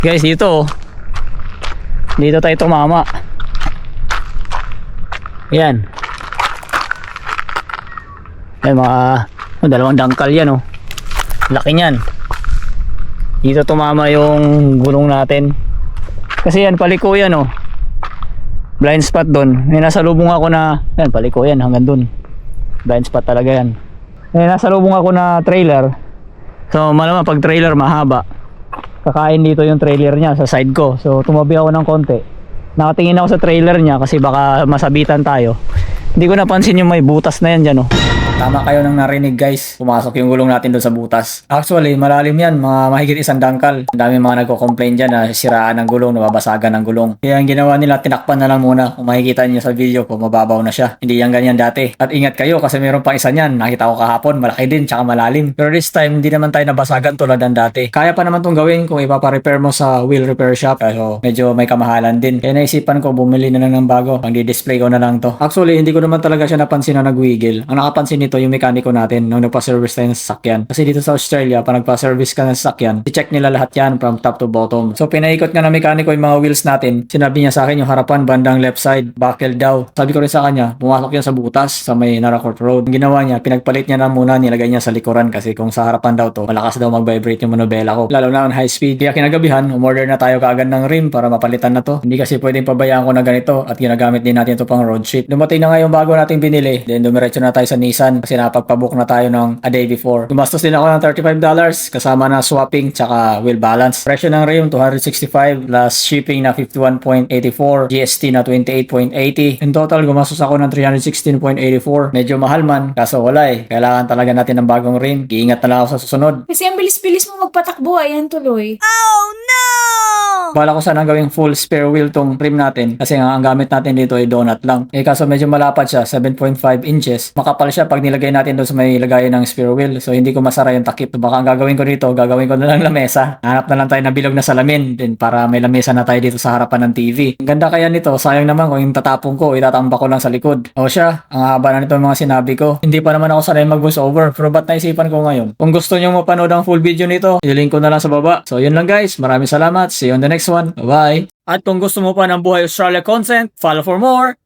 Guys, dito oh. Dito tayo tumama. Yan. Yan mga dalawang dangkal yan oh. Laki niyan. Dito tumama yung gulong natin. Kasi yan paliko yan oh. Blind spot doon. May nasalubong ako na yan paliko yan hanggang doon. Blind spot talaga yan. May nasalubong ako na trailer. So malamang pag trailer mahaba. Kakain dito yung trailer niya sa side ko. So tumabi ako ng konti. Nakatingin ako sa trailer niya kasi baka masabitan tayo. Hindi ko napansin yung may butas na yan dyan oh. Tama kayo nang narinig guys. Pumasok yung gulong natin doon sa butas. Actually, malalim yan. Mga mahigit isang dangkal. Ang dami mga nagko-complain dyan na siraan ng gulong, nababasagan ng gulong. Kaya ang ginawa nila, tinakpan na lang muna. Kung makikita niyo sa video ko, mababaw na siya. Hindi yan ganyan dati. At ingat kayo kasi meron pang isa niyan. Nakita ko kahapon, malaki din, tsaka malalim. Pero this time, hindi naman tayo nabasagan tulad ng dati. Kaya pa naman itong gawin kung ipapa-repair mo sa wheel repair shop. Pero medyo may kamahalan din. Kaya naisipan ko, bumili na lang ng bago. Pang di-display ko na lang to. Actually, hindi ko naman talaga siya napansin na nag-wiggle. Ang nakapansin nito yung mekaniko natin nung nagpa-service tayo ng sasakyan. Kasi dito sa Australia, pag nagpa-service ka ng sasakyan, i-check nila lahat yan from top to bottom. So pinaikot nga ng mekaniko yung mga wheels natin. Sinabi niya sa akin yung harapan bandang left side, buckle daw. Sabi ko rin sa kanya, pumasok yan sa butas sa may Naracoorte Road. Ang ginawa niya, pinagpalit niya na muna, nilagay niya sa likuran kasi kung sa harapan daw to, malakas daw mag-vibrate yung manubela ko. Lalo na on high speed. Kaya kinagabihan, umorder na tayo kaagad ng rim para mapalitan na to. Hindi kasi pwedeng pabayaan ko na ganito at ginagamit din natin ito pang road sheet. Dumating na nga yung bago nating binili. Then dumiretso na tayo sa Nissan kasi napagpabook na tayo ng a day before. Gumastos din ako ng $35 kasama na swapping tsaka wheel balance. Presyo ng rim $265 plus shipping na $51.84, GST na $28.80. In total gumastos ako ng $316.84. Medyo mahal man kaso wala eh. Kailangan talaga natin ng bagong rim. Iingat na lang ako sa susunod. Kasi ang bilis-bilis mo magpatakbo, ayan tuloy. Bala ko sana gawing full spare wheel tong rim natin kasi nga ang gamit natin dito ay donut lang. Eh kaso medyo malapad siya, 7.5 inches. Makapal siya pag nilagay natin doon sa may lagayan ng spare wheel. So hindi ko masara yung takip. So, baka ang gagawin ko dito, gagawin ko na lang lamesa. Hanap na lang tayo na bilog na salamin din para may lamesa na tayo dito sa harapan ng TV. Ang ganda kaya nito, sayang naman kung yung tatapong ko, itatambak ko lang sa likod. O siya, ang haba na nito mga sinabi ko. Hindi pa naman ako sanay mag-voice over, pero ba't naisipan ko ngayon? Kung gusto nyo mapanood ang full video nito, ilink ko na lang sa baba. So yun lang guys, maraming salamat. See you on the next one. Bye! At kung gusto mo pa ng Buhay Australia content, follow for more.